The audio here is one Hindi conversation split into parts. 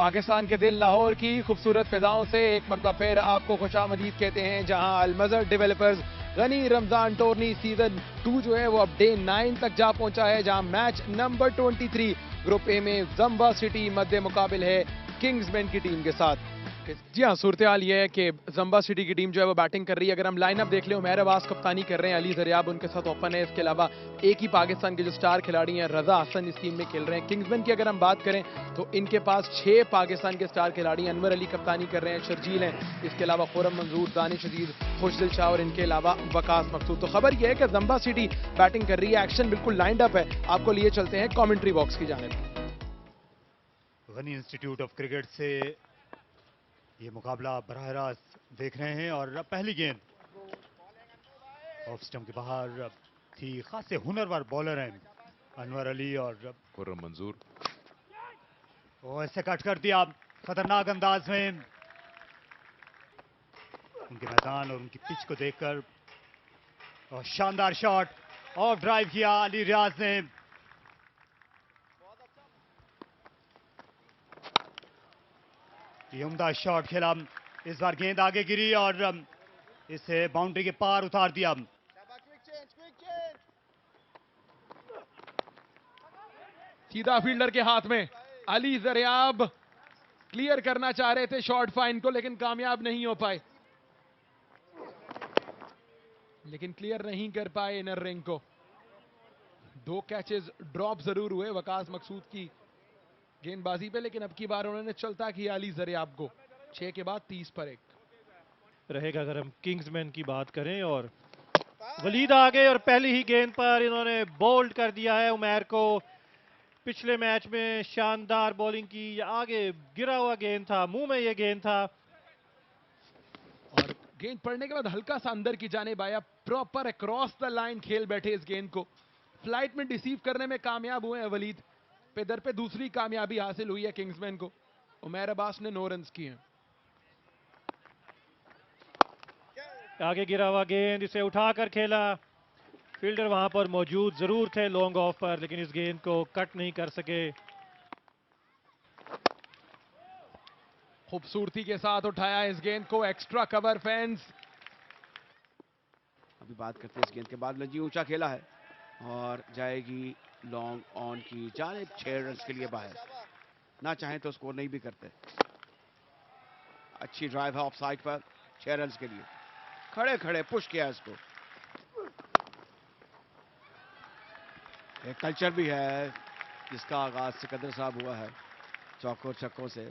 पाकिस्तान के दिल लाहौर की खूबसूरत फिजाओं से एक मरतबा फिर आपको खुशामदीद कहते हैं, जहां Almajar developers Ghani Ramzan tourney season 2 जो है वो अब डे 9 तक जा पहुंचा है, जहां मैच नंबर 23 ग्रुप ए में जम्बा सिटी मध्य मुकाबिल है किंग्समैन की टीम के साथ। जी हाँ, सूरत हाल ये है कि जम्बा सिटी की टीम जो है वो बैटिंग कर रही है। अगर हम लाइनअप देख लें, उमैर अब्बास कप्तानी कर रहे हैं, अली जरियाब उनके साथ ओपन है। इसके अलावा एक ही पाकिस्तान के जो स्टार खिलाड़ी हैं रजा हसन इस टीम में खेल रहे हैं। किंग्समैन की अगर हम बात करें तो इनके पास 6 पाकिस्तान के स्टार खिलाड़ी हैं। अनवर अली कप्तानी कर रहे हैं, शर्जील हैं, इसके अलावा खुरम मंजूर, दानिश अजीज, खुशदिल शाह और इनके अलावा वकास मकसूद। तो खबर यह है कि जम्बा सिटी बैटिंग कर रही है, एक्शन बिल्कुल लाइंड अप है। आपको लिए चलते हैं कॉमेंट्री बॉक्स की जानिब। गनी इंस्टीट्यूट ऑफ क्रिकेट से ये मुकाबला बराह रास्त देख रहे हैं और पहली गेंद ऑफ स्टंप के बाहर थी। खासे हुनरवर बॉलर हैं अनवर अली और खुर्रम मंजूर। ऐसे कट कर दिया खतरनाक अंदाज में। उनके मैदान और उनकी पिच को देखकर और शानदार शॉट ऑफ ड्राइव किया अली रियाज ने। ये उम्दा शॉट खेला, इस बार गेंद आगे गिरी और इसे बाउंड्री के पार उतार दिया। सीधा फील्डर के हाथ में। अली जरियाब क्लियर करना चाह रहे थे शॉर्ट फाइन को, लेकिन कामयाब नहीं हो पाए, लेकिन क्लियर नहीं कर पाए इनर रिंग को। 2 कैचेस ड्रॉप जरूर हुए वकास मकसूद की गेंदबाजी पे, लेकिन अब की बार उन्होंने चलता किया अली जरियाब को। 6 के बाद 30 पर 1 रहेगा। अगर हम किंग्समैन की बात करें और वलीद आ गए और पहली ही गेंद पर इन्होंने बोल्ड कर दिया है उमैर को। पिछले मैच में शानदार बॉलिंग की, आगे गिरा हुआ गेंद था, मुंह में यह गेंद था और गेंद पड़ने के बाद हल्का सा अंदर की जानिब आया। प्रॉपर अक्रॉस द लाइन खेल बैठे इस गेंद को। फ्लाइट में डिसीव करने में कामयाब हुए हैं वलीद। पेदर पे दूसरी कामयाबी हासिल हुई है किंग्समैन को। उमैर अब्बास ने 9 रन किए हैं। आगे गिरा हुआ गेंद, इसे उठाकर खेला। फील्डर वहां पर मौजूद जरूर थे लॉन्ग ऑफ पर, लेकिन इस गेंद को कट नहीं कर सके। खूबसूरती के साथ उठाया इस गेंद को, एक्स्ट्रा कवर फैंस। अभी बात करते हैं इस गेंद के बाद। लजी ऊंचा खेला है और जाएगी लॉन्ग ऑन की जानिब। 6 रन के लिए बाहर, ना चाहें तो स्कोर नहीं भी करते। अच्छी ड्राइव है ऑफ साइड पर। 6 रन के लिए खड़े खड़े पुश किया इसको। एक कल्चर भी है जिसका आगाज सिकंदर साहब हुआ है, चौकों छक्कों से।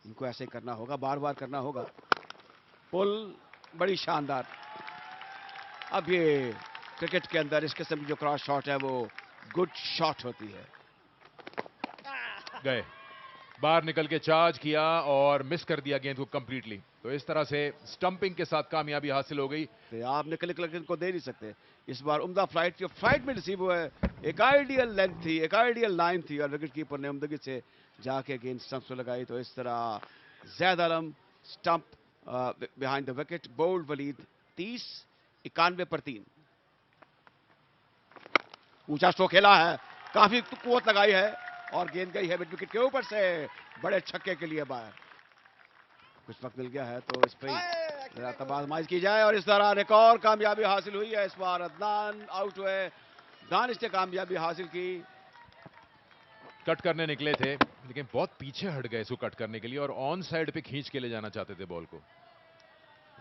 इनको ऐसे करना होगा, बार बार करना होगा। पुल बड़ी शानदार। अब ये क्रिकेट के अंदर इस किस्म की जो क्रॉस शॉट है वो गुड शॉट होती है। गए बाहर निकल के चार्ज किया और मिस कर दिया गेंद को कंप्लीटली। तो इस तरह से स्टंपिंग के साथ कामयाबी हासिल हो गई। आप निकल इनको दे नहीं सकते। इस बार उम्दा फ्लाइट थी, फ्लाइट में रिसीव हुआ है। एक आइडियल लेंथ थी, एक आइडियल लाइन थी और विकेट कीपर ने उम्दगी से जाके गेंद स्टंप से लगाई। तो इस तरह Zaid Alam stump behind the wicket. Bowled Walid 30, 91 पर 3। ऊंचा स्ट्रोक खेला है, काफी कुव्वत लगाई है और गेंद गई है मिड विकेट के ऊपर से बड़े छक्के के लिए बाहर। कुछ वक्त मिल गया है तो इस पर तबाज़ की जाए और इस तरह एक और कामयाबी हासिल हुई है। इस बार अदनान आउट हुए, दानिश ने कामयाबी हासिल की। कट करने निकले थे लेकिन बहुत पीछे हट गए इसको कट करने के लिए और ऑन साइड पे खींच के ले जाना चाहते थे बॉल को।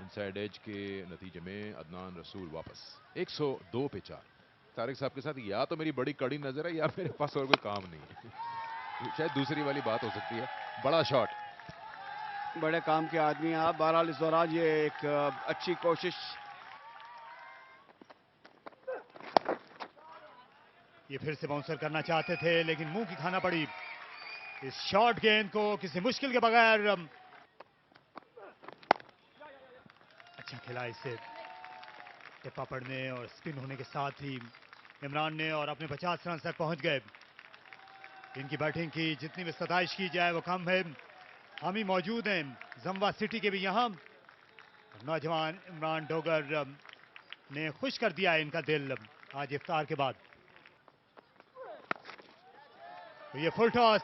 इनसाइड एज के नतीजे में अदनान रसूल वापस 102 पे 4। तारिक साहब के साथ या तो मेरी बड़ी कड़ी नजर है या मेरे पास और कोई काम नहीं है। शायद दूसरी वाली बात हो सकती है। बड़ा शॉट, बड़े काम के आदमी आप। बहरहाल इस दौरान ये एक अच्छी कोशिश। ये फिर से बाउंसर करना चाहते थे लेकिन मुंह की खाना पड़ी इस शॉर्ट गेंद को किसी मुश्किल के बगैर। अच्छा खेला इससे टिप्पा पड़ने और स्पिन होने के साथ ही इमरान ने और अपने 50 रन तक पहुंच गए। इनकी बैटिंग की जितनी भी सताइश की जाए वो कम है। हम ही मौजूद हैं जम्बा सिटी के भी यहाँ। नौजवान इमरान डोगर ने खुश कर दिया है इनका दिल आज इफ्तार के बाद। तो ये full toss,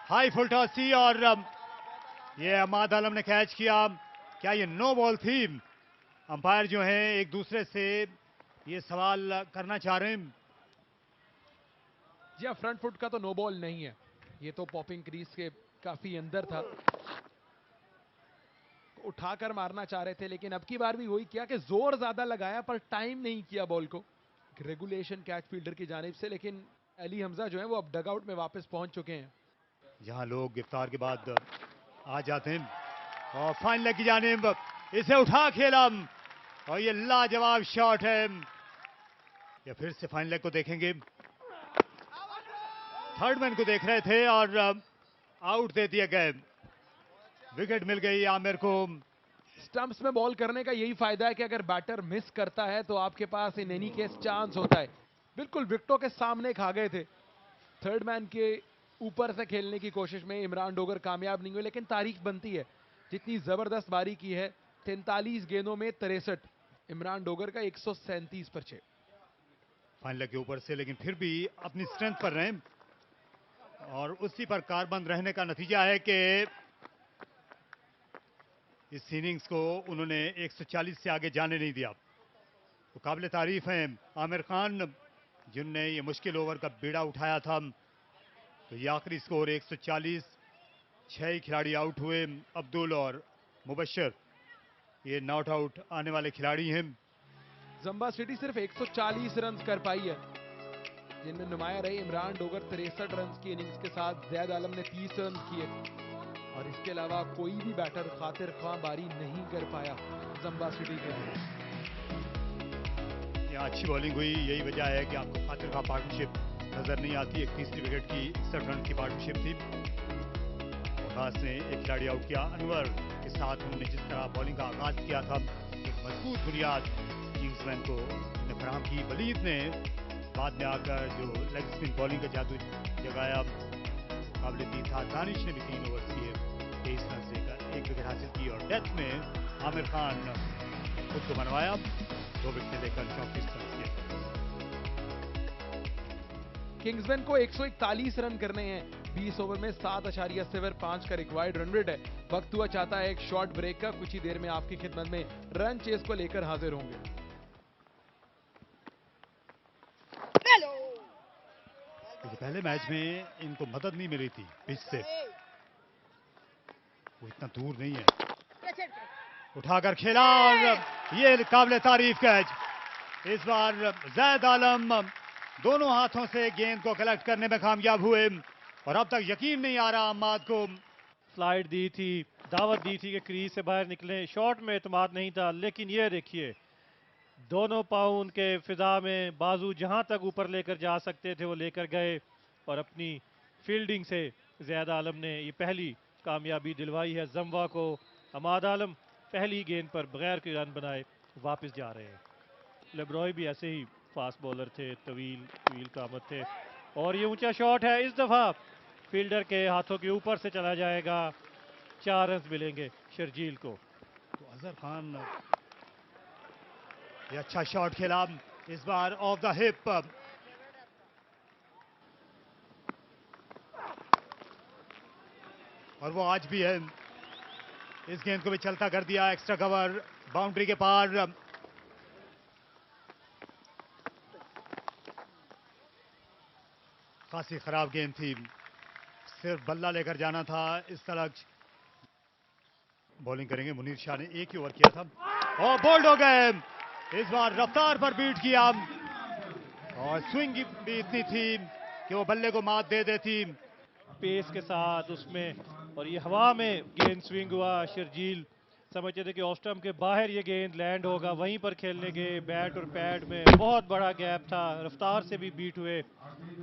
high full toss थी और ये अमाद आलम ने कैच किया। क्या ये नो बॉल थी? अंपायर जो हैं एक दूसरे से ये सवाल करना चाह रहे हैं। जी हाँ, फ्रंट फुट का तो नो बॉल नहीं है, ये तो पॉपिंग क्रीज के काफी अंदर था, उठाकर मारना चाह रहे थे, लेकिन अब की बार भी वही किया कि जोर ज्यादा लगाया पर टाइम नहीं किया बॉल को। रेगुलेशन कैच फील्डर की जानिब से, लेकिन अली हमजा जो है वो अब डगआउट में वापस पहुंच चुके हैं। जहां लोग इफ्तार के बाद आ जाते हैं और फाइन लेग की जानिब इसे उठा खेला और ये लाजवाब शॉट है। या फिर से फाइन लेग को देखेंगे। थर्ड मैन को देख रहे थे और आउट दे दिए गए। विकेट मिल गई आमिर को। स्टंप्स में बॉल करने का यही फायदा है कि अगर बैटर मिस करता है तो आपके पास इन एनी केस चांस होता है। बिल्कुल विकेटों के सामने खा गए थे, थर्ड मैन के ऊपर से खेलने की कोशिश में इमरान डोगर कामयाब नहीं हुए, लेकिन तारीख बनती है, जितनी जबरदस्त बारी की है, 43 गेंदों में 63, इमरान डोगर का 137 पर 6। फाइन लेग के ऊपर से, लेकिन फिर भी अपनी स्ट्रेंथ पर रहे और उसी पर कारबंद रहने का नतीजा है कि इस इनिंग्स को उन्होंने 140 से आगे जाने नहीं दिया। तो काबिल तारीफ हैं आमिर खान, जिनने ये मुश्किल ओवर का बीड़ा उठाया था। तो ये आखिरी स्कोर 140, 6 खिलाड़ी आउट हुए, अब्दुल और मुबशर ये नॉट आउट आने वाले खिलाड़ी हैं। जंबा सिटी सिर्फ 140 रन कर पाई है, जिनमें नुमाया रही इमरान डोगर 63 रन की इनिंग्स के साथ, जैद आलम ने 30 रन किए और इसके अलावा कोई भी बैटर खातिर ख्वाह बारी नहीं कर पाया जंबा सिटी के लिए। यहाँ अच्छी बॉलिंग हुई, यही वजह है कि आपको खातिर ख्वाह पार्टनरशिप नजर नहीं आती। एक तीसरी विकेट की 61 रन की पार्टनरशिप थी और खास ने एक खिलाड़ी आउट किया। अनवर के साथ उन्होंने जिस तरह बॉलिंग का आगाज किया था, एक मजबूत बुनियाद किंग्समैन को फराहम की। वलीद ने बाद में आकर जो लेग स्पिन बॉलिंग का जादू जगाया काबिल तीन था। दानिश ने भी 3 ओवर किए, 23 रन से 1 विकेट हासिल की और डेथ में आमिर खान खुद को मनवाया, 2 विकेट लेकर 34 रन किए। किंग्समैन को 141 रन करने हैं, 20 ओवर में 7.75 का रिक्वायर्ड रन रेट है। वक्त हुआ चाहता है एक शॉर्ट ब्रेक का, कुछ ही देर में आपकी खिदमत में रन चेस को लेकर हाजिर होंगे। क्योंकि पहले मैच में इनको मदद नहीं मिली थी पिच से, वो इतना दूर नहीं है। उठाकर खेला और ये काबिल तारीफ कैच। इस बार जैद आलम दोनों हाथों से गेंद को कलेक्ट करने में कामयाब हुए और अब तक यकीन नहीं आ रहा अम्माद को। स्लाइड दी थी, दावत दी थी कि क्रीज से बाहर निकले, शॉट में एतमाद नहीं था, लेकिन ये देखिए दोनों पाँव उनके फिजा में, बाजू जहां तक ऊपर लेकर जा सकते थे वो लेकर गए और अपनी फील्डिंग से ज़ैद आलम ने ये पहली कामयाबी दिलवाई है जम्बा को। अमाद आलम पहली गेंद पर बगैर कोई रन बनाए वापस जा रहे हैं। लेब्रॉय भी ऐसे ही फास्ट बॉलर थे, तवील कामत थे और ये ऊंचा शॉट है, इस दफ़ा फील्डर के हाथों के ऊपर से चला जाएगा, 4 रन मिलेंगे शर्जील को। तो अजहर खान ये अच्छा शॉट खेला, इस बार ऑफ द हिप। और वो आज भी है, इस गेंद को भी चलता कर दिया, एक्स्ट्रा कवर बाउंड्री के पार। खासी खराब गेंद थी, सिर्फ बल्ला लेकर जाना था। इस तरह बॉलिंग करेंगे मुनीर शाह ने, एक ही ओवर किया था और बोल्ड हो गए। इस बार रफ्तार पर बीट किया और स्विंग भी इतनी थी कि वो बल्ले को मात दे देती। पेस के साथ उसमें, और ये हवा में गेंद स्विंग हुआ। शर्जील समझते थे कि ऑफ स्टंप के बाहर ये गेंद लैंड होगा, वहीं पर खेलने गए। बैट और पैड में बहुत बड़ा गैप था, रफ्तार से भी बीट हुए,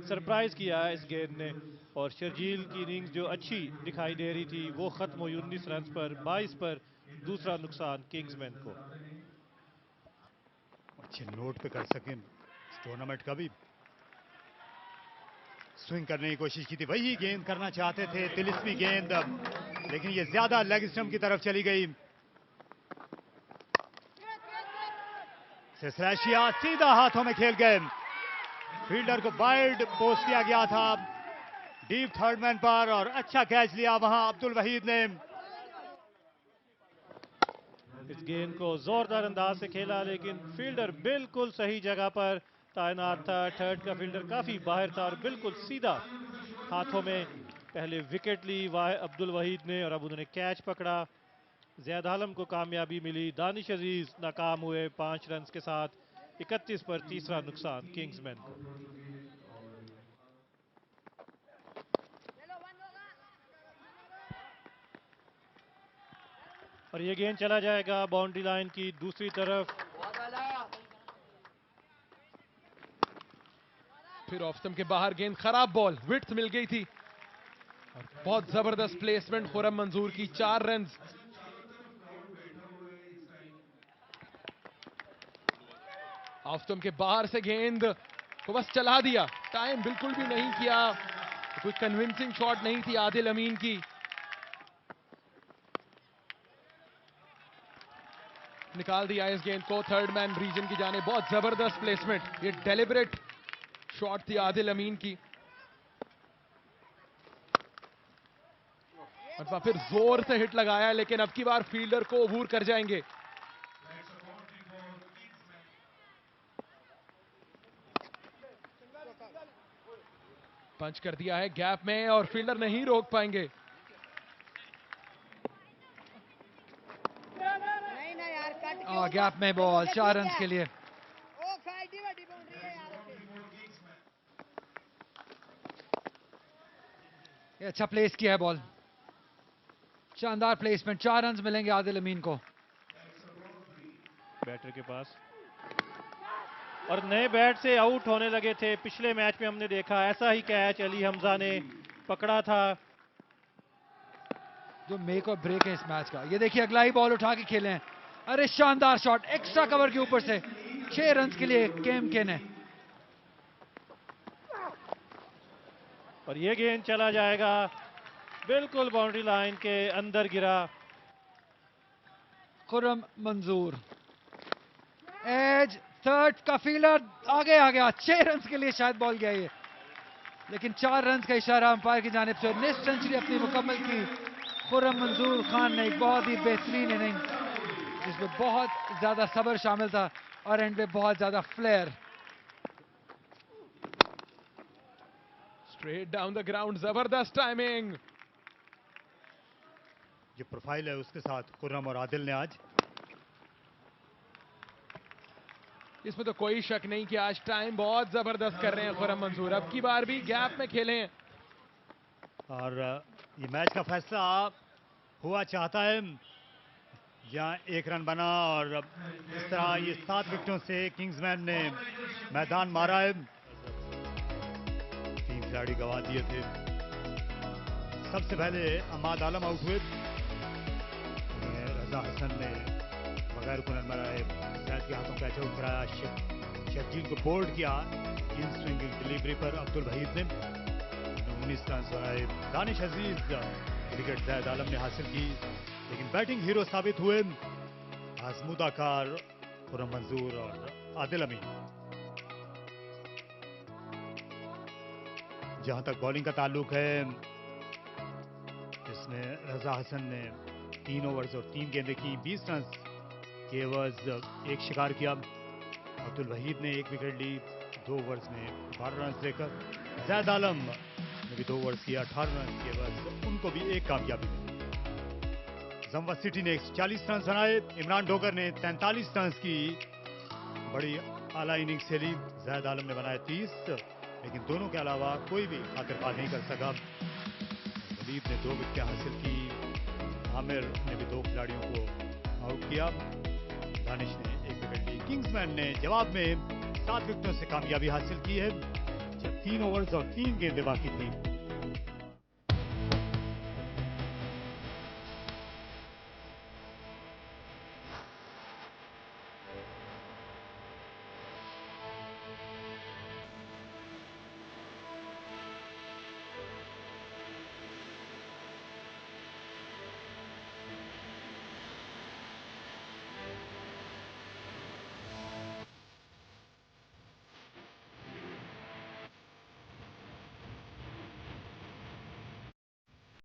सरप्राइज किया इस गेंद ने। और शर्जील की इनिंग्स जो अच्छी दिखाई दे रही थी वो खत्म हुई 19 रन पर, 22 पर। दूसरा नुकसान किंग्समैन को। अच्छे नोट पे कर सकें इस टूर्नामेंट का भी। स्विंग करने की कोशिश की थी, वही गेंद करना चाहते थे, तिलिस्मी गेंद, लेकिन ये ज्यादा लेग स्टंप की तरफ चली गई। सिसरैशिया सीधा हाथों में खेल गए। फील्डर को वाइड पोस्ट किया गया था डीप थर्ड मैन पर और अच्छा कैच लिया वहां अब्दुल वहीद ने। इस गेंद को जोरदार अंदाज से खेला, लेकिन फील्डर बिल्कुल सही जगह पर तैनात था। थर्ड का फील्डर काफी बाहर था और बिल्कुल सीधा हाथों में पहले विकेट ली अब्दुल वहीद ने और अब उन्होंने कैच पकड़ा। जैद आलम को कामयाबी मिली, दानिश अजीज नाकाम हुए 5 रन के साथ। 31 पर तीसरा नुकसान किंग्समैन को। और ये गेंद चला जाएगा बाउंड्री लाइन की दूसरी तरफ। फिर ऑफ स्टंप के बाहर गेंद, खराब बॉल, विड्थ मिल गई थी और बहुत जबरदस्त प्लेसमेंट खुर्रम मंजूर की। 4 रन। ऑफ स्टंप के बाहर से गेंद को बस चला दिया, टाइम बिल्कुल भी नहीं किया। कोई कन्विंसिंग शॉट नहीं थी आदिल अमीन की। निकाल दिया इस गेंद को थर्ड मैन रीजन की जाने। बहुत जबरदस्त प्लेसमेंट, ये डेलिबरेट शॉट थी आदिल अमीन की। और फिर जोर से हिट लगाया, लेकिन अब की बार फील्डर को अबूर कर जाएंगे। पंच कर दिया है गैप में और फील्डर नहीं रोक पाएंगे। गैप में बॉल, 4 रन के लिए। ये अच्छा प्लेस किया है बॉल, शानदार प्लेसमेंट। 4 रन मिलेंगे आदिल अमीन को। बैटर के पास और नए बैट से आउट होने लगे थे। पिछले मैच में हमने देखा ऐसा ही कैच अली हमजा ने पकड़ा था, जो मेक और ब्रेक है इस मैच का। ये देखिए अगला ही बॉल उठा के खेले हैं। अरे शानदार शॉट, एक्स्ट्रा कवर के ऊपर से 6 रन के लिए केम केन है। और ये गेंद चला जाएगा, बिल्कुल बाउंड्री लाइन के अंदर गिरा। खुर्रम मंजूर एज, थर्ड का फील्डर आगे आ गया। 6 रन के लिए शायद बॉल गया ये, लेकिन 4 रन का इशारा अंपायर की जानिब से। नेक्स्ट सेंचुरी अपनी मुकम्मल की खुर्रम मंजूर खान ने। एक बहुत ही बेहतरीन इनिंग जिसमें बहुत ज्यादा सब्र शामिल था और एंड पे बहुत ज्यादा flair. Straight down the ground, जबरदस्त टाइमिंग। जो प्रोफाइल है उसके साथ खुर्रम और आदिल ने आज, इसमें तो कोई शक नहीं कि आज टाइम बहुत जबरदस्त कर रहे हैं खुर्रम मंजूर। अब की बार भी गैप में खेले हैं और ये मैच का फैसला हुआ चाहता है। यहाँ 1 रन बना और इस तरह ये 7 विकेटों से किंग्समैन ने मैदान मारा है। 3 खिलाड़ी गंवा दिए थे। सबसे पहले अमाद आलम आउट हुए। रजा हसन ने बगैर को रन बनाए जैद के हाथों कैच आउट कराया। शकील को बोल्ड किया इन स्विंगिंग डिलीवरी पर अब्दुल वहीद ने। 19 रन बनाए। दानिश अजीज विकेट जैद आलम ने हासिल की, लेकिन बैटिंग हीरो साबित हुए आजमूदाकार खुर्रम मंजूर और आदिल अमीन। जहां तक बॉलिंग का ताल्लुक है, इसमें रजा हसन ने 3 ओवर्स और 3 गेंदें की। 20 रन के एवज 1 शिकार किया। अब्दुल वहीद ने 1 विकेट ली 2 ओवर्स में 12 रन लेकर। जैद आलम ने भी 2 ओवर्स किया 18 रन के एवज, उनको भी 1 कामयाबी मिली। जम्वा सिटी ने 40 रन बनाए। इमरान डोगर ने 43 रन की बड़ी आला इनिंग्स खेली। जैद आलम ने बनाए 30, लेकिन दोनों के अलावा कोई भी खातिरपार नहीं कर सका। वलीद ने 2 विकेटें हासिल की। आमिर ने भी 2 खिलाड़ियों को आउट किया। दानिश ने 1 विकेट ली। किंग्समैन ने जवाब में 7 विकेटों से कामयाबी हासिल की है, जब 3 ओवर्स और 3 गेंदें बाकी थी।